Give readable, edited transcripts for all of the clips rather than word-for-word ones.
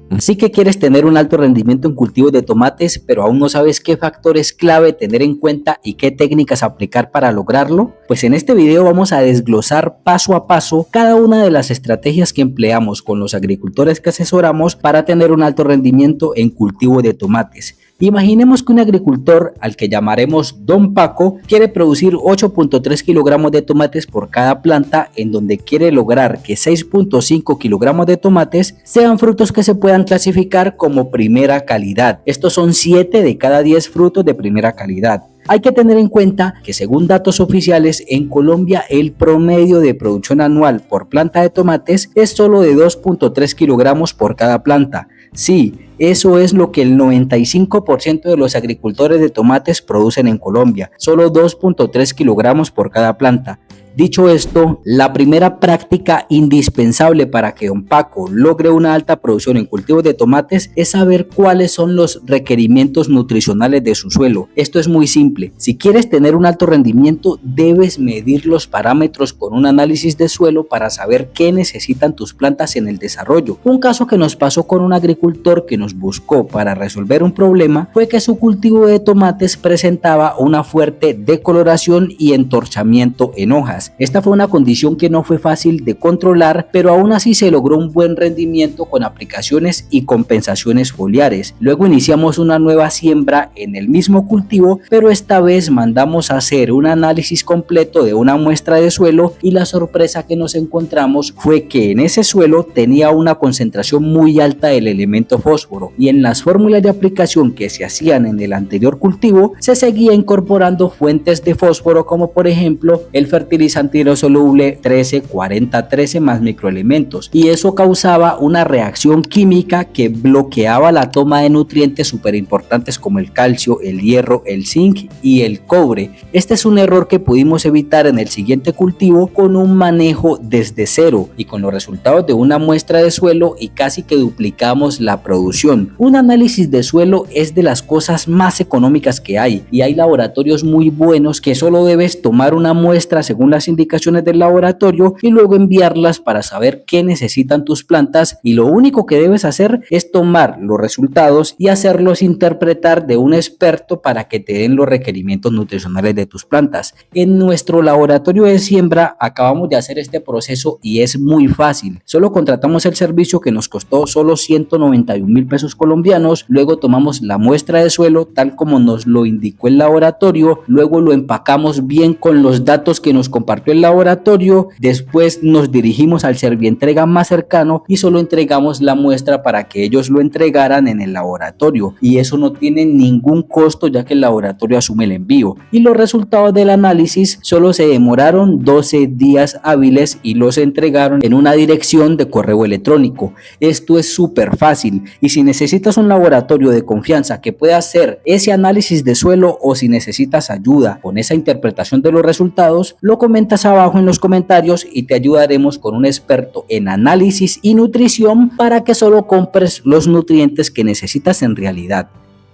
Así que quieres tener un alto rendimiento en cultivos de tomates, pero aún no sabes qué factores clave tener en cuenta y qué técnicas aplicar para lograrlo. Pues en este video vamos a desglosar paso a paso cada una de las estrategias que empleamos con los agricultores que asesoramos para tener un alto rendimiento en cultivo de tomates. Imaginemos que un agricultor, al que llamaremos Don Paco, quiere producir 8.3 kilogramos de tomates por cada planta, en donde quiere lograr que 6.5 kilogramos de tomates sean frutos que se puedan clasificar como primera calidad. Estos son 7 de cada 10 frutos de primera calidad. Hay que tener en cuenta que según datos oficiales, en Colombia el promedio de producción anual por planta de tomates es solo de 2.3 kilogramos por cada planta. Sí, eso es lo que el 95% de los agricultores de tomates producen en Colombia, solo 2.3 kilogramos por cada planta. Dicho esto, la primera práctica indispensable para que Don Paco logre una alta producción en cultivos de tomates es saber cuáles son los requerimientos nutricionales de su suelo. Esto es muy simple. Si quieres tener un alto rendimiento, debes medir los parámetros con un análisis de suelo para saber qué necesitan tus plantas en el desarrollo. Un caso que nos pasó con un agricultor que nos buscó para resolver un problema fue que su cultivo de tomates presentaba una fuerte decoloración y entorchamiento en hojas. Esta fue una condición que no fue fácil de controlar, pero aún así se logró un buen rendimiento con aplicaciones y compensaciones foliares. Luego iniciamos una nueva siembra en el mismo cultivo, pero esta vez mandamos a hacer un análisis completo de una muestra de suelo y la sorpresa que nos encontramos fue que en ese suelo tenía una concentración muy alta del elemento fósforo y en las fórmulas de aplicación que se hacían en el anterior cultivo se seguía incorporando fuentes de fósforo como por ejemplo el fertilizante hidrosoluble 13-40-13 más microelementos, y eso causaba una reacción química que bloqueaba la toma de nutrientes súper importantes como el calcio, el hierro, el zinc y el cobre. Este es un error que pudimos evitar en el siguiente cultivo con un manejo desde cero y con los resultados de una muestra de suelo y casi que duplicamos la producción. Un análisis de suelo es de las cosas más económicas que hay y hay laboratorios muy buenos que solo debes tomar una muestra según las indicaciones del laboratorio y luego enviarlas para saber qué necesitan tus plantas, y lo único que debes hacer es tomar los resultados y hacerlos interpretar de un experto para que te den los requerimientos nutricionales de tus plantas. En nuestro laboratorio de siembra acabamos de hacer este proceso y es muy fácil. Solo contratamos el servicio que nos costó solo 191.000 pesos colombianos, luego tomamos la muestra de suelo tal como nos lo indicó el laboratorio, luego lo empacamos bien con los datos que nos compartió el laboratorio, después nos dirigimos al servientrega más cercano y solo entregamos la muestra para que ellos lo entregaran en el laboratorio, y eso no tiene ningún costo ya que el laboratorio asume el envío, y los resultados del análisis solo se demoraron 12 días hábiles y los entregaron en una dirección de correo electrónico. Esto es súper fácil, y si necesitas un laboratorio de confianza que pueda hacer ese análisis de suelo o si necesitas ayuda con esa interpretación de los resultados, lo comentas abajo en los comentarios y te ayudaremos con un experto en análisis y nutrición para que solo compres los nutrientes que necesitas en realidad.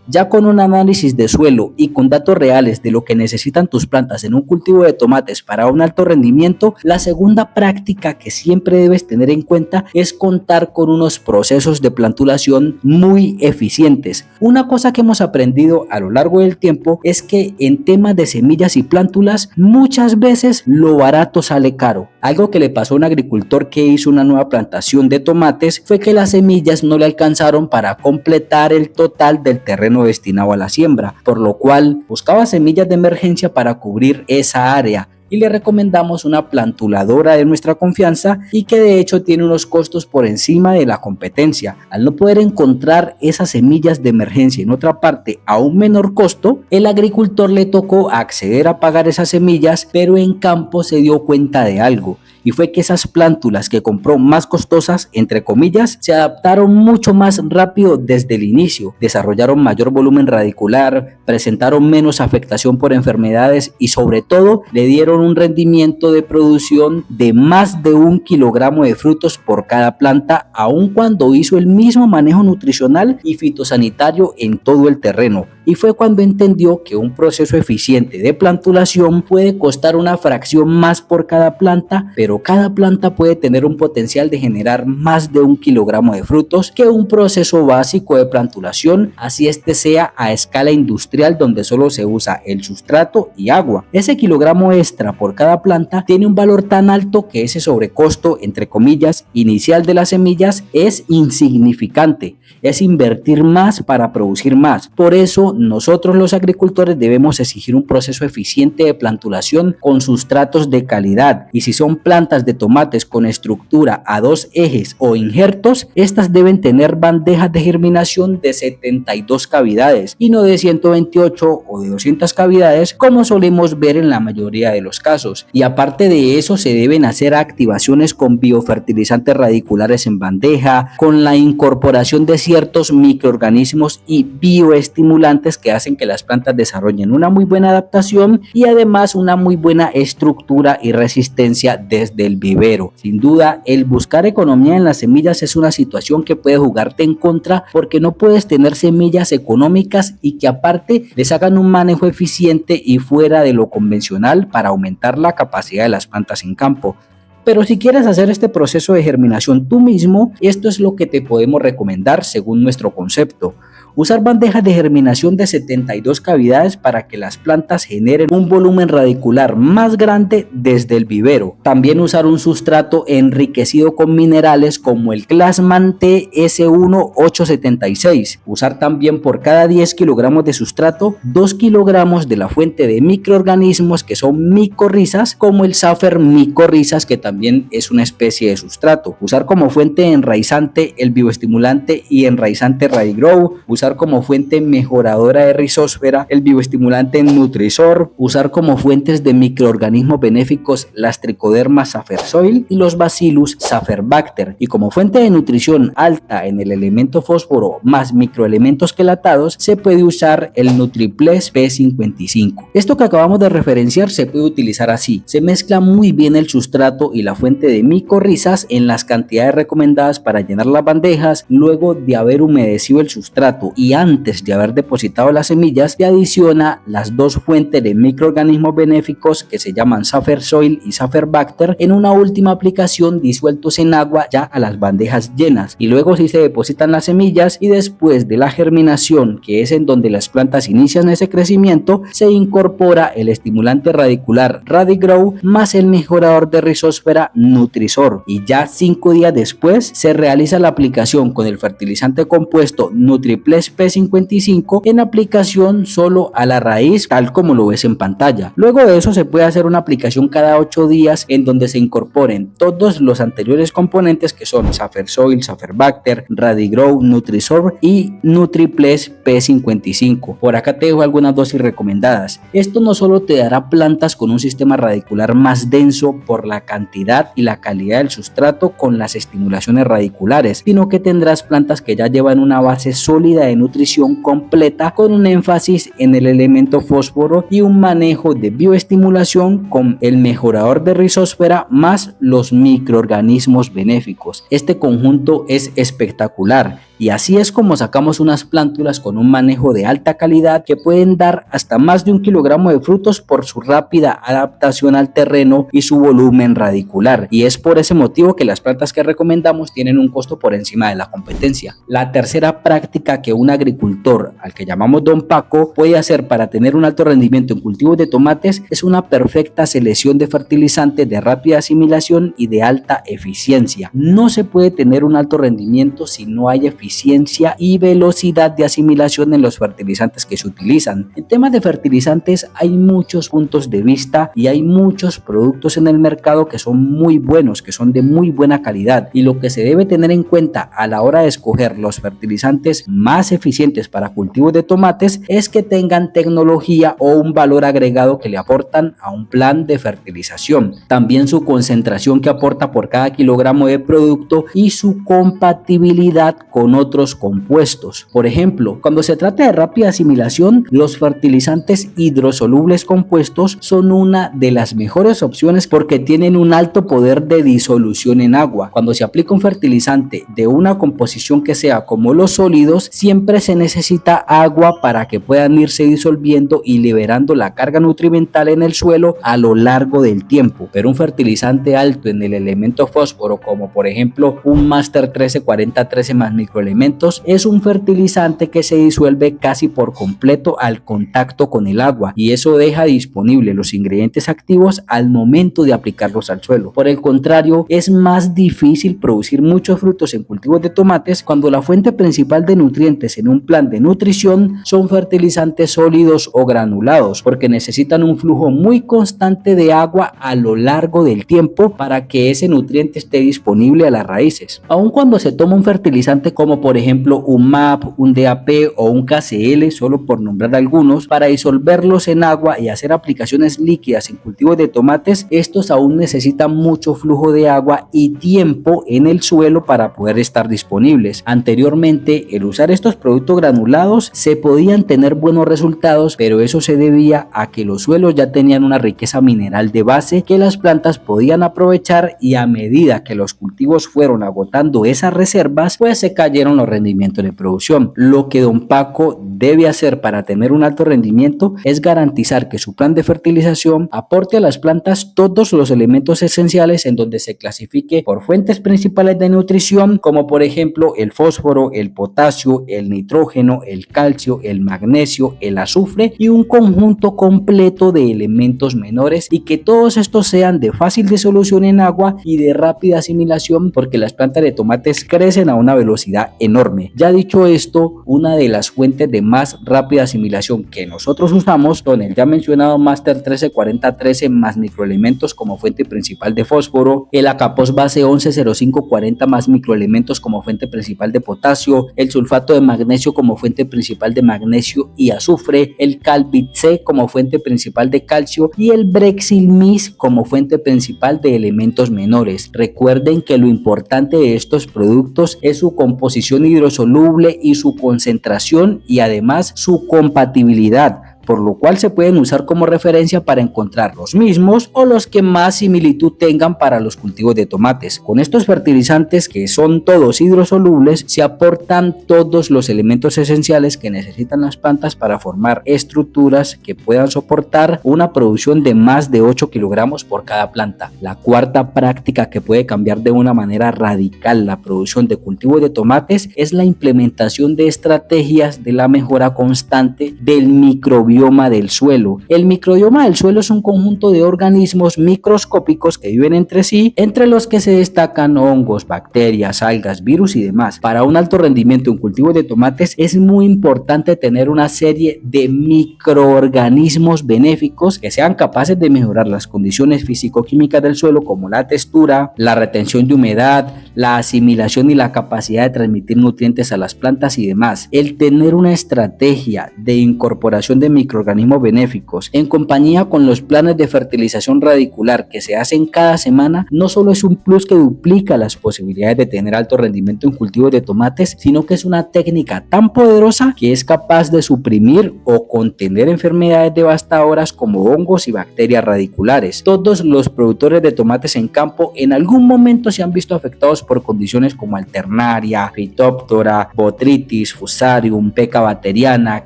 Ya con un análisis de suelo y con datos reales de lo que necesitan tus plantas en un cultivo de tomates para un alto rendimiento, la segunda práctica que siempre debes tener en cuenta es contar con unos procesos de plantulación muy eficientes. Una cosa que hemos aprendido a lo largo del tiempo es que en temas de semillas y plántulas muchas veces lo barato sale caro. Algo que le pasó a un agricultor que hizo una nueva plantación de tomates fue que las semillas no le alcanzaron para completar el total del terreno destinado a la siembra, por lo cual buscaba semillas de emergencia para cubrir esa área. Y le recomendamos una plantuladora de nuestra confianza y que de hecho tiene unos costos por encima de la competencia. Al no poder encontrar esas semillas de emergencia en otra parte a un menor costo, el agricultor le tocó acceder a pagar esas semillas, pero en campo se dio cuenta de algo, y fue que esas plántulas que compró más costosas, entre comillas, se adaptaron mucho más rápido desde el inicio, desarrollaron mayor volumen radicular, presentaron menos afectación por enfermedades y sobre todo le dieron un rendimiento de producción de más de 1 kilogramo de frutos por cada planta, aun cuando hizo el mismo manejo nutricional y fitosanitario en todo el terreno. Y fue cuando entendió que un proceso eficiente de plantulación puede costar una fracción más por cada planta, pero pero cada planta puede tener un potencial de generar más de 1 kilogramo de frutos que un proceso básico de plantulación, así este sea a escala industrial donde solo se usa el sustrato y agua. Ese kilogramo extra por cada planta tiene un valor tan alto que ese sobrecosto, entre comillas, inicial de las semillas es insignificante. Es invertir más para producir más. Por eso nosotros los agricultores debemos exigir un proceso eficiente de plantulación con sustratos de calidad, y si son plantas de tomates con estructura a 2 ejes o injertos, estas deben tener bandejas de germinación de 72 cavidades y no de 128 o de 200 cavidades como solemos ver en la mayoría de los casos. Y aparte de eso, se deben hacer activaciones con biofertilizantes radiculares en bandeja, con la incorporación de ciertos microorganismos y bioestimulantes que hacen que las plantas desarrollen una muy buena adaptación y además una muy buena estructura y resistencia desde el vivero. Sin duda, el buscar economía en las semillas es una situación que puede jugarte en contra, porque no puedes tener semillas económicas y que aparte les hagan un manejo eficiente y fuera de lo convencional para aumentar la capacidad de las plantas en campo. Pero si quieres hacer este proceso de germinación tú mismo, esto es lo que te podemos recomendar según nuestro concepto. Usar bandejas de germinación de 72 cavidades para que las plantas generen un volumen radicular más grande desde el vivero. También usar un sustrato enriquecido con minerales como el Classman TS1 876. Usar también por cada 10 kilogramos de sustrato 2 kilogramos de la fuente de microorganismos que son micorrizas, como el Safer micorrizas, que también es una especie de sustrato. Usar como fuente enraizante el bioestimulante y enraizante Radigrow. Usar como fuente mejoradora de rizósfera el bioestimulante Nutrisor, usar como fuentes de microorganismos benéficos las Trichoderma Safersoil y los Bacillus Saferbacter, y como fuente de nutrición alta en el elemento fósforo más microelementos quelatados se puede usar el Nutriplex P55. Esto que acabamos de referenciar se puede utilizar así: se mezcla muy bien el sustrato y la fuente de micorrizas en las cantidades recomendadas para llenar las bandejas. Luego de haber humedecido el sustrato y antes de haber depositado las semillas, se adiciona las 2 fuentes de microorganismos benéficos que se llaman Safersoil y Saferbacter en una última aplicación disueltos en agua ya a las bandejas llenas, y luego sí se depositan las semillas, y después de la germinación, que es en donde las plantas inician ese crecimiento, se incorpora el estimulante radicular Radigrow más el mejorador de rizósfera Nutrisor, y ya 5 días después se realiza la aplicación con el fertilizante compuesto Nutriplex P55 en aplicación solo a la raíz, tal como lo ves en pantalla. Luego de eso se puede hacer una aplicación cada 8 días en donde se incorporen todos los anteriores componentes que son Safersoil, Saferbacter, Radigrow, Nutrisor y Nutriplex P55. Por acá te dejo algunas dosis recomendadas. Esto no solo te dará plantas con un sistema radicular más denso por la cantidad y la calidad del sustrato con las estimulaciones radiculares, sino que tendrás plantas que ya llevan una base sólida de nutrición completa con un énfasis en el elemento fósforo y un manejo de bioestimulación con el mejorador de rizósfera más los microorganismos benéficos. Este conjunto es espectacular, y así es como sacamos unas plántulas con un manejo de alta calidad que pueden dar hasta más de 1 kilogramo de frutos por su rápida adaptación al terreno y su volumen radicular, y es por ese motivo que las plantas que recomendamos tienen un costo por encima de la competencia. La tercera práctica que un agricultor, al que llamamos Don Paco, puede hacer para tener un alto rendimiento en cultivos de tomates es una perfecta selección de fertilizantes de rápida asimilación y de alta eficiencia. No se puede tener un alto rendimiento si no hay eficiencia y velocidad de asimilación en los fertilizantes que se utilizan. En temas de fertilizantes hay muchos puntos de vista y hay muchos productos en el mercado que son muy buenos, que son de muy buena calidad, y lo que se debe tener en cuenta a la hora de escoger los fertilizantes más eficientes para cultivos de tomates es que tengan tecnología o un valor agregado que le aportan a un plan de fertilización. También su concentración que aporta por cada kilogramo de producto y su compatibilidad con con otros compuestos. Por ejemplo, cuando se trata de rápida asimilación, los fertilizantes hidrosolubles compuestos son una de las mejores opciones porque tienen un alto poder de disolución en agua. Cuando se aplica un fertilizante de una composición que sea como los sólidos, siempre se necesita agua para que puedan irse disolviendo y liberando la carga nutrimental en el suelo a lo largo del tiempo. Pero un fertilizante alto en el elemento fósforo, como por ejemplo un Master 134013 más microelementos, es un fertilizante que se disuelve casi por completo al contacto con el agua, y eso deja disponible los ingredientes activos al momento de aplicarlos al suelo. Por el contrario, es más difícil producir muchos frutos en cultivos de tomates cuando la fuente principal de nutrientes en un plan de nutrición son fertilizantes sólidos o granulados, porque necesitan un flujo muy constante de agua a lo largo del tiempo para que ese nutriente esté disponible a las raíces. Aun cuando se toma un fertilizante como por ejemplo un MAP, un DAP o un KCl, solo por nombrar algunos, para disolverlos en agua y hacer aplicaciones líquidas en cultivos de tomates, estos aún necesitan mucho flujo de agua y tiempo en el suelo para poder estar disponibles. Anteriormente, el usar estos productos granulados se podían tener buenos resultados, pero eso se debía a que los suelos ya tenían una riqueza mineral de base que las plantas podían aprovechar, y a medida que los cultivos fueron agotando esas reservas, pues se cayeron los rendimientos de producción. Lo que don Paco debe hacer para tener un alto rendimiento es garantizar que su plan de fertilización aporte a las plantas todos los elementos esenciales en donde se clasifique por fuentes principales de nutrición, como por ejemplo el fósforo, el potasio, el nitrógeno, el calcio, el magnesio, el azufre y un conjunto completo de elementos menores, y que todos estos sean de fácil disolución en agua y de rápida asimilación, porque las plantas de tomates crecen a una velocidad enorme. Ya dicho esto, una de las fuentes de más rápida asimilación que nosotros usamos son el ya mencionado Master 134013 más microelementos como fuente principal de fósforo, el Acapos base 110540 más microelementos como fuente principal de potasio, el sulfato de magnesio como fuente principal de magnesio y azufre, el Calbit C como fuente principal de calcio y el Brexil Mis como fuente principal de elementos menores. Recuerden que lo importante de estos productos es su composición hidrosoluble y su concentración, y además su compatibilidad, por lo cual se pueden usar como referencia para encontrar los mismos o los que más similitud tengan para los cultivos de tomates. Con estos fertilizantes, que son todos hidrosolubles, se aportan todos los elementos esenciales que necesitan las plantas para formar estructuras que puedan soportar una producción de más de 8 kilogramos por cada planta. La cuarta práctica que puede cambiar de una manera radical la producción de cultivos de tomates es la implementación de estrategias de la mejora constante del microbioma del suelo. El microbioma del suelo es un conjunto de organismos microscópicos que viven entre sí, entre los que se destacan hongos, bacterias, algas, virus y demás. Para un alto rendimiento en cultivos de tomates es muy importante tener una serie de microorganismos benéficos que sean capaces de mejorar las condiciones físico-químicas del suelo, como la textura, la retención de humedad, la asimilación y la capacidad de transmitir nutrientes a las plantas y demás. El tener una estrategia de incorporación de microorganismos benéficos en compañía con los planes de fertilización radicular que se hacen cada semana no solo es un plus que duplica las posibilidades de tener alto rendimiento en cultivos de tomates, sino que es una técnica tan poderosa que es capaz de suprimir o contener enfermedades devastadoras como hongos y bacterias radiculares. Todos los productores de tomates en campo en algún momento se han visto afectados por condiciones como alternaria, Phytophthora, Botrytis, Fusarium, Peca bacteriana,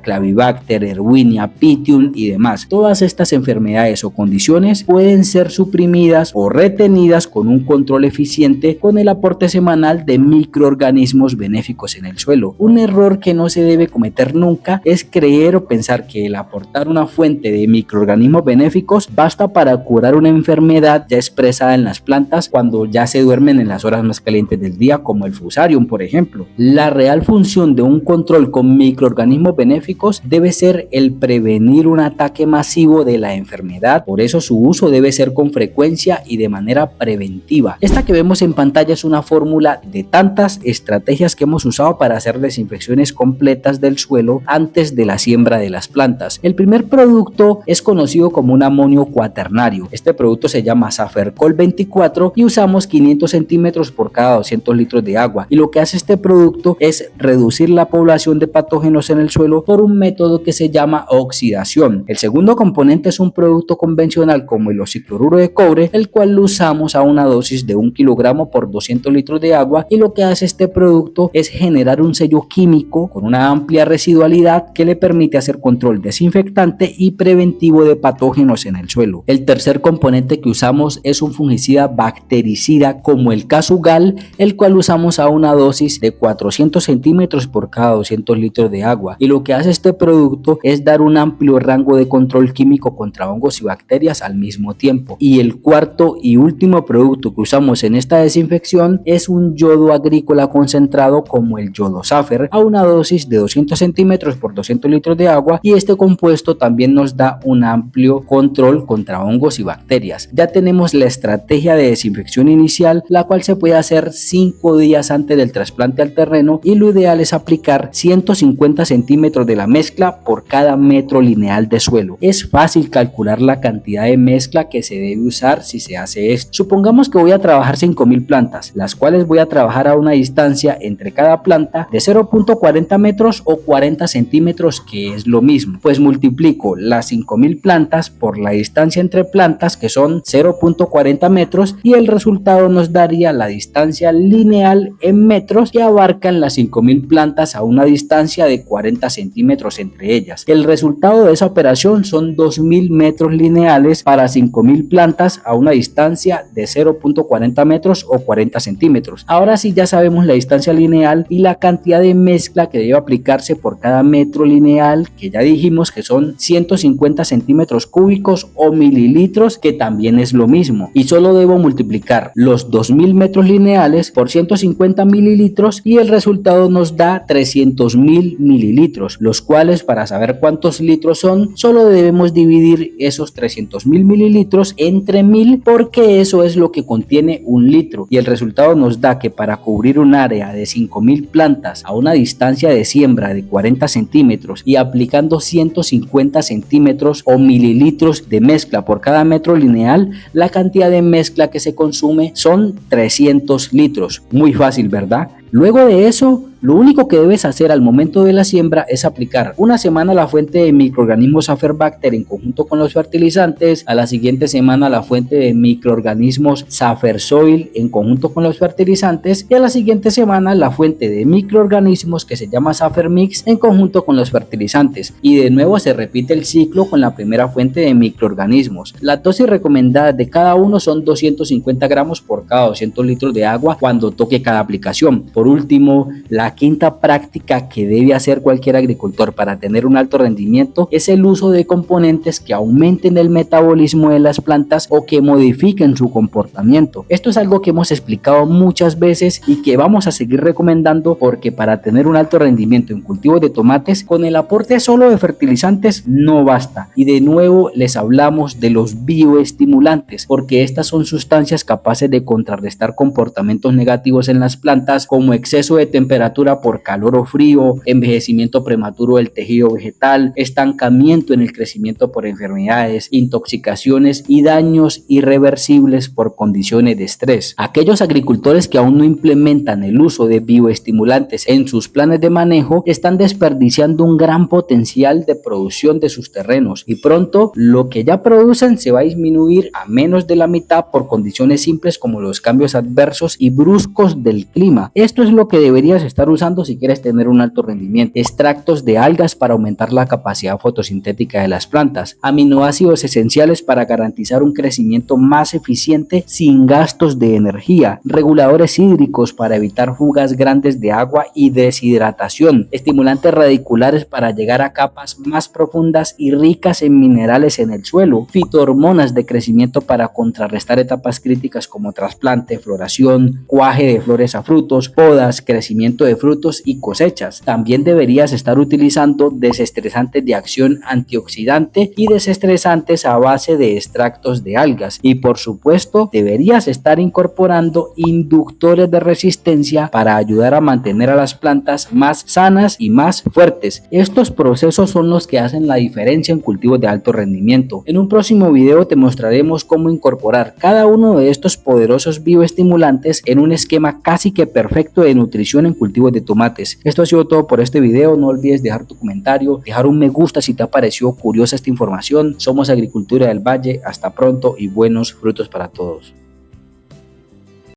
Clavibacter, Erwinia, Pythium y demás. Todas estas enfermedades o condiciones pueden ser suprimidas o retenidas con un control eficiente con el aporte semanal de microorganismos benéficos en el suelo. Un error que no se debe cometer nunca es creer o pensar que el aportar una fuente de microorganismos benéficos basta para curar una enfermedad ya expresada en las plantas cuando ya se duermen en las horas más calientes del día, como el Fusarium, por ejemplo. La real función de un control con microorganismos benéficos debe ser el prevenir un ataque masivo de la enfermedad, por eso su uso debe ser con frecuencia y de manera preventiva. Esta que vemos en pantalla es una fórmula de tantas estrategias que hemos usado para hacer desinfecciones completas del suelo antes de la siembra de las plantas. El primer producto es conocido como un amonio cuaternario. Este producto se llama Safercol 24 y usamos 500 centímetros por cada cada 200 litros de agua. Y lo que hace este producto es reducir la población de patógenos en el suelo por un método que se llama oxidación. El segundo componente es un producto convencional como el oxicloruro de cobre, el cual lo usamos a una dosis de 1 kilogramo por 200 litros de agua, y lo que hace este producto es generar un sello químico con una amplia residualidad que le permite hacer control desinfectante y preventivo de patógenos en el suelo. El tercer componente que usamos es un fungicida bactericida como el Casugal, el cual usamos a una dosis de 400 centímetros por cada 200 litros de agua, y lo que hace este producto es dar un amplio rango de control químico contra hongos y bacterias al mismo tiempo. Y el cuarto y último producto que usamos en esta desinfección es un yodo agrícola concentrado como el yodo Safer a una dosis de 200 centímetros por 200 litros de agua, y este compuesto también nos da un amplio control contra hongos y bacterias. Ya tenemos la estrategia de desinfección inicial, la cual se puede hacer 5 días antes del trasplante al terreno, y lo ideal es aplicar 150 centímetros de la mezcla por cada metro lineal de suelo. Es fácil calcular la cantidad de mezcla que se debe usar si se hace esto. Supongamos que voy a trabajar 5000 plantas, las cuales voy a trabajar a una distancia entre cada planta de 0.40 metros o 40 centímetros, que es lo mismo. Pues multiplico las 5000 plantas por la distancia entre plantas, que son 0.40 metros, y el resultado nos daría la distancia lineal en metros que abarcan las 5000 plantas a una distancia de 40 centímetros entre ellas. El resultado de esa operación son 2000 metros lineales para 5000 plantas a una distancia de 0.40 metros o 40 centímetros. Ahora sí ya sabemos la distancia lineal y la cantidad de mezcla que debe aplicarse por cada metro lineal, que ya dijimos que son 150 centímetros cúbicos o mililitros, que también es lo mismo, y solo debo multiplicar los 2000 metros lineales por 150 mililitros y el resultado nos da 300.000 mililitros, los cuales, para saber cuántos litros son, solo debemos dividir esos 300.000 mililitros entre 1000, porque eso es lo que contiene un litro, y el resultado nos da que para cubrir un área de 5000 plantas a una distancia de siembra de 40 centímetros y aplicando 150 centímetros o mililitros de mezcla por cada metro lineal, la cantidad de mezcla que se consume son 300 litros. Muy fácil, ¿verdad? Luego de eso, lo único que debes hacer al momento de la siembra es aplicar una semana la fuente de microorganismos Safer-Bacter en conjunto con los fertilizantes, a la siguiente semana la fuente de microorganismos Safer-Soil en conjunto con los fertilizantes, y a la siguiente semana la fuente de microorganismos que se llama Safer-Mix en conjunto con los fertilizantes, y de nuevo se repite el ciclo con la primera fuente de microorganismos. La dosis recomendada de cada uno son 250 gramos por cada 200 litros de agua cuando toque cada aplicación. Por último, la quinta práctica que debe hacer cualquier agricultor para tener un alto rendimiento es el uso de componentes que aumenten el metabolismo de las plantas o que modifiquen su comportamiento. Esto es algo que hemos explicado muchas veces y que vamos a seguir recomendando, porque para tener un alto rendimiento en cultivos de tomates, con el aporte solo de fertilizantes no basta. Y de nuevo les hablamos de los bioestimulantes, porque estas son sustancias capaces de contrarrestar comportamientos negativos en las plantas, como exceso de temperatura por calor o frío, envejecimiento prematuro del tejido vegetal, estancamiento en el crecimiento por enfermedades, intoxicaciones y daños irreversibles por condiciones de estrés. Aquellos agricultores que aún no implementan el uso de bioestimulantes en sus planes de manejo están desperdiciando un gran potencial de producción de sus terrenos, y pronto lo que ya producen se va a disminuir a menos de la mitad por condiciones simples como los cambios adversos y bruscos del clima. Esto es lo que deberías estar usando si quieres tener un alto rendimiento: extractos de algas para aumentar la capacidad fotosintética de las plantas, aminoácidos esenciales para garantizar un crecimiento más eficiente sin gastos de energía, reguladores hídricos para evitar fugas grandes de agua y deshidratación, estimulantes radiculares para llegar a capas más profundas y ricas en minerales en el suelo, fitohormonas de crecimiento para contrarrestar etapas críticas como trasplante, floración, cuaje de flores a frutos, podas, crecimiento de frutos y cosechas. También deberías estar utilizando desestresantes de acción antioxidante y desestresantes a base de extractos de algas. Y por supuesto, deberías estar incorporando inductores de resistencia para ayudar a mantener a las plantas más sanas y más fuertes. Estos procesos son los que hacen la diferencia en cultivos de alto rendimiento. En un próximo video te mostraremos cómo incorporar cada uno de estos poderosos bioestimulantes en un esquema casi que perfecto de nutrición en cultivos de tomates. Esto ha sido todo por este video. No olvides dejar tu comentario, dejar un me gusta si te ha parecido curiosa esta información. Somos Agricultura del Valle. Hasta pronto y buenos frutos para todos.